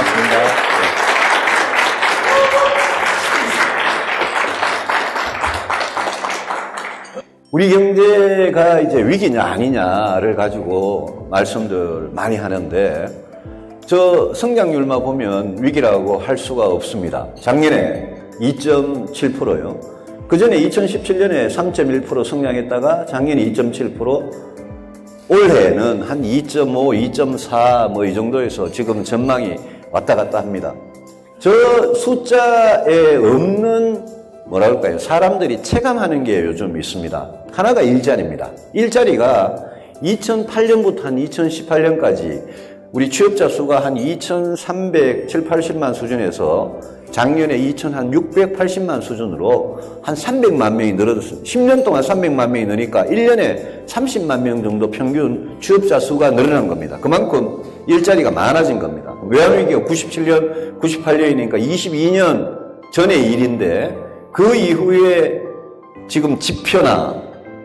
고맙습니다. 우리 경제가 이제 위기냐 아니냐를 가지고 말씀들 많이 하는데 저 성장률만 보면 위기라고 할 수가 없습니다. 작년에 2.7%요. 그 전에 2017년에 3.1% 성장했다가 작년에 2.7%, 올해는 한 2.5, 2.4 뭐 이 정도에서 지금 전망이 왔다 갔다 합니다. 저 숫자에 없는 뭐라 그럴까요? 사람들이 체감하는 게 요즘 있습니다. 하나가 일자리입니다. 일자리가 2008년부터 한 2018년까지 우리 취업자 수가 한 2,380만 수준에서 작년에 2,680만 수준으로 한 300만 명이 늘어졌습니다. 10년 동안 300만 명이 느니까 1년에 30만 명 정도 평균 취업자 수가 늘어난 겁니다. 그만큼 일자리가 많아진 겁니다. 외환위기가 97년, 98년이니까 22년 전의 일인데 그 이후에 지금 지표나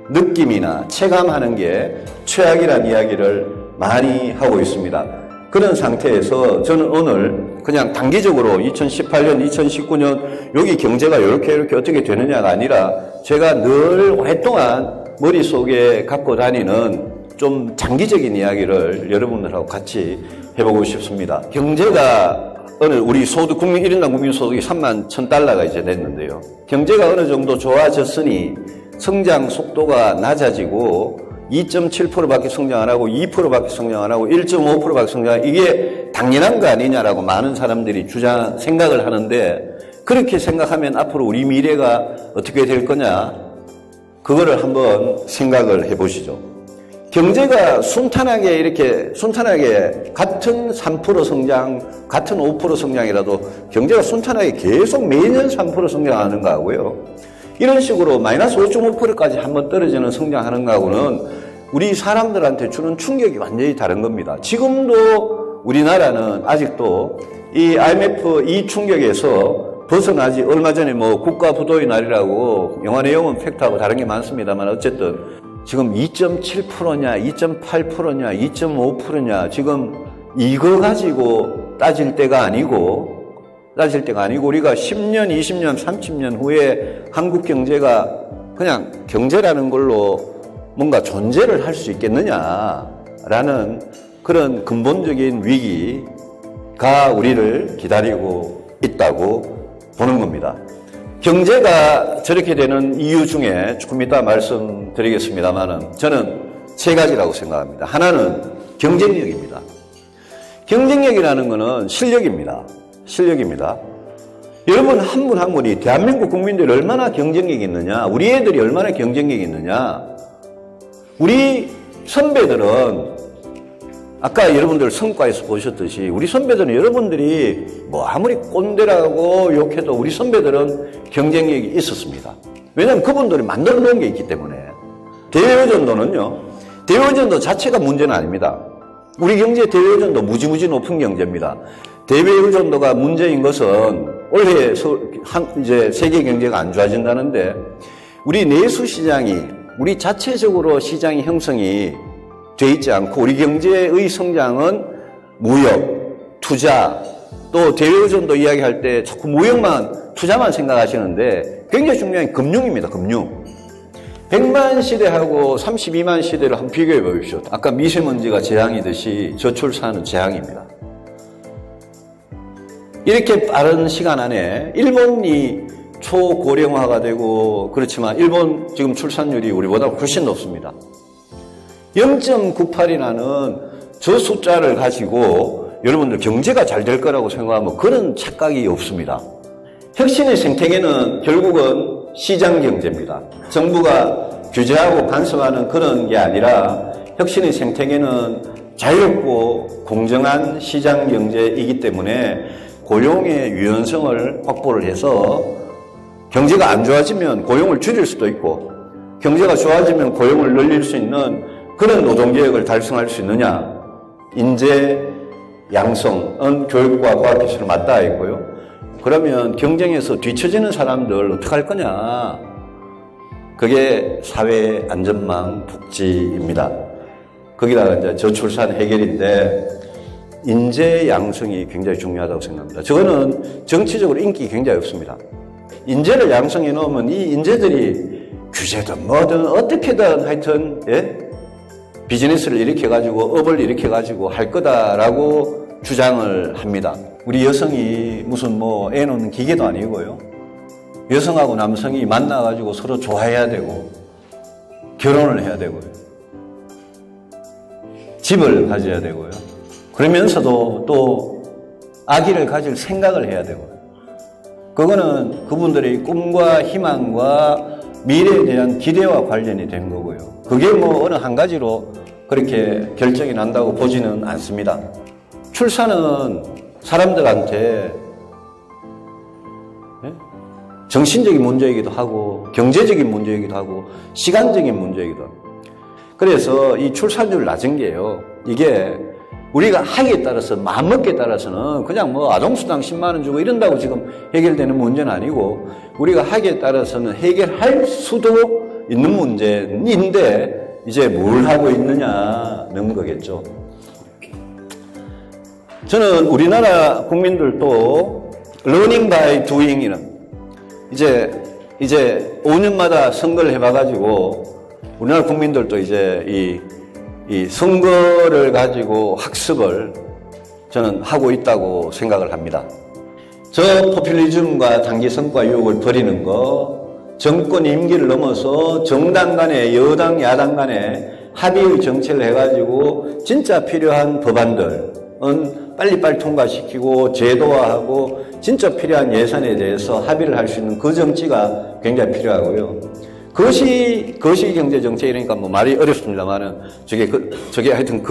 느낌이나 체감하는 게 최악이라는 이야기를 많이 하고 있습니다. 그런 상태에서 저는 오늘 그냥 단기적으로 2018년, 2019년 여기 경제가 이렇게 어떻게 되느냐가 아니라 제가 늘 오랫동안 머릿속에 갖고 다니는 좀 장기적인 이야기를 여러분들하고 같이 해보고 싶습니다. 경제가 우리 소득, 국민 1인당 국민소득이 31,000달러가 이제 됐는데요. 경제가 어느 정도 좋아졌으니 성장 속도가 낮아지고 2.7%밖에 성장 안 하고 2%밖에 성장 안 하고 1.5%밖에 성장 안 하고 이게 당연한 거 아니냐라고 많은 사람들이 생각을 하는데 그렇게 생각하면 앞으로 우리 미래가 어떻게 될 거냐 그거를 한번 생각을 해보시죠. 경제가 순탄하게 같은 3% 성장, 같은 5% 성장이라도 경제가 순탄하게 계속 매년 3% 성장하는 거하고요. 이런 식으로 마이너스 5.5%까지 한번 떨어지는 성장하는 거하고는 우리 사람들한테 주는 충격이 완전히 다른 겁니다. 지금도 우리나라는 아직도 이 IMF 이 충격에서 벗어나지, 얼마 전에 뭐 국가부도의 날이라고 영화 내용은 팩트하고 다른 게 많습니다만 어쨌든 지금 2.7%냐, 2.8%냐, 2.5%냐 지금 이거 가지고 따질 때가 아니고 우리가 10년, 20년, 30년 후에 한국 경제가 그냥 경제라는 걸로 뭔가 존재를 할 수 있겠느냐라는 그런 근본적인 위기가 우리를 기다리고 있다고 보는 겁니다. 경제가 저렇게 되는 이유 중에 조금 이따 말씀드리겠습니다만은 저는 세 가지라고 생각합니다. 하나는 경쟁력입니다. 경쟁력이라는 것은 실력입니다. 여러분 한 분 한 분이 대한민국 국민들이 얼마나 경쟁력이 있느냐, 우리 애들이 얼마나 경쟁력이 있느냐. 우리 선배들은 아까 여러분들 성과에서 보셨듯이 우리 선배들은 여러분들이 뭐 아무리 꼰대라고 욕해도 우리 선배들은 경쟁력이 있었습니다. 왜냐하면 그분들이 만들어 놓은 게 있기 때문에. 대외의존도 자체가 문제는 아닙니다. 우리 경제 대외의존도 무지무지 높은 경제입니다. 대외의존도가 문제인 것은 올해 이제 세계 경제가 안 좋아진다는데 우리 내수 시장이 우리 자체적으로 시장의 형성이 돼 있지 않고 우리 경제의 성장은 무역, 투자, 또 대외의존도 이야기할 때 자꾸 무역만, 투자만 생각하시는데 굉장히 중요한 게 금융입니다. 금융. 100만 시대하고 32만 시대를 한번 비교해 보십시오. 아까 미세먼지가 재앙이듯이 저출산은 재앙입니다. 이렇게 빠른 시간 안에 일본이 초고령화가 되고 그렇지만 일본 지금 출산율이 우리보다 훨씬 높습니다. 0.98이라는 저 숫자를 가지고 여러분들 경제가 잘 될 거라고 생각하면 그런 착각이 없습니다. 혁신의 생태계는 결국은 시장 경제입니다. 정부가 규제하고 간섭하는 그런 게 아니라 혁신의 생태계는 자유롭고 공정한 시장 경제이기 때문에 고용의 유연성을 확보를 해서 경제가 안 좋아지면 고용을 줄일 수도 있고 경제가 좋아지면 고용을 늘릴 수 있는 그런 노동개혁을 달성할 수 있느냐. 인재 양성은 교육과 과학기술을 맞닿아 있고요. 그러면 경쟁에서 뒤처지는 사람들 어떻게 할 거냐. 그게 사회안전망 복지입니다. 거기다가 이제 저출산 해결인데 인재 양성이 굉장히 중요하다고 생각합니다. 저거는 정치적으로 인기 굉장히 없습니다. 인재를 양성해 놓으면 이 인재들이 규제든 뭐든 어떻게든 하여튼 비즈니스를 일으켜가지고 업을 일으켜가지고 할 거다라고 주장을 합니다. 우리 여성이 무슨 뭐 애 놓는 기계도 아니고요. 여성하고 남성이 만나가지고 서로 좋아해야 되고 결혼을 해야 되고요. 집을 가져야 되고요. 그러면서도 또 아기를 가질 생각을 해야 되고요. 그거는 그분들의 꿈과 희망과 미래에 대한 기대와 관련이 된 거고요. 그게 뭐 어느 한 가지로 그렇게 결정이 난다고 보지는 않습니다. 출산은 사람들한테 정신적인 문제이기도 하고 경제적인 문제이기도 하고 시간적인 문제이기도 하고 그래서 이 출산율 낮은 게요. 이게 우리가 하기에 따라서 마음먹기에 따라서는 그냥 뭐 아동수당 10만 원 주고 이런다고 지금 해결되는 문제는 아니고 우리가 하기에 따라서는 해결할 수도 있는 문제인데 이제 뭘 하고 있느냐는 거겠죠. 저는 우리나라 국민들도 learning by doing이라는 이제 5년마다 선거를 해봐가지고 우리나라 국민들도 이제 이 선거를 가지고 학습을 저는 하고 있다고 생각을 합니다. 저 포퓰리즘과 단기 성과 유혹을 버리는 거, 정권 임기를 넘어서 정당 간에 여당 야당 간에 합의의 정책을 해가지고 진짜 필요한 법안들은 빨리빨리 통과시키고 제도화하고 진짜 필요한 예산에 대해서 합의를 할 수 있는 그 정치가 굉장히 필요하고요. 거시 경제정책이니까 뭐 말이 어렵습니다만은 저게 하여튼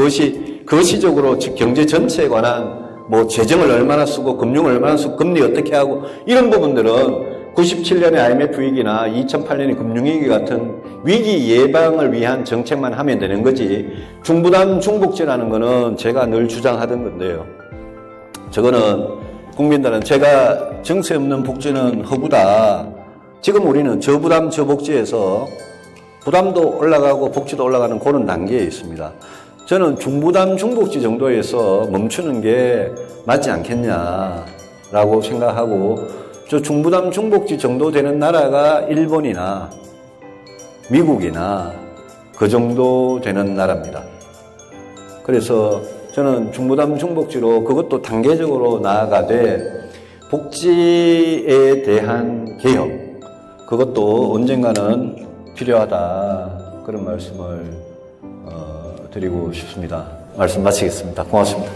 거시적으로 경제 전체에 관한 뭐 재정을 얼마나 쓰고 금융을 얼마나 쓰고 금리 어떻게 하고 이런 부분들은 97년의 IMF 위기나 2008년의 금융위기 같은 위기 예방을 위한 정책만 하면 되는 거지 중부담 중복지라는 거는 제가 늘 주장하던 건데요. 저거는 국민들은 제가 정세 없는 복지는 허구다. 지금 우리는 저부담 저복지에서 부담도 올라가고 복지도 올라가는 그런 단계에 있습니다. 저는 중부담 중복지 정도에서 멈추는 게 맞지 않겠냐라고 생각하고 저 중부담 중복지 정도 되는 나라가 일본이나 미국이나 그 정도 되는 나라입니다. 그래서 저는 중부담 중복지로 그것도 단계적으로 나아가되 복지에 대한 개혁 그것도 언젠가는 필요하다 그런 말씀을 드리고 싶습니다. 말씀 마치겠습니다. 고맙습니다.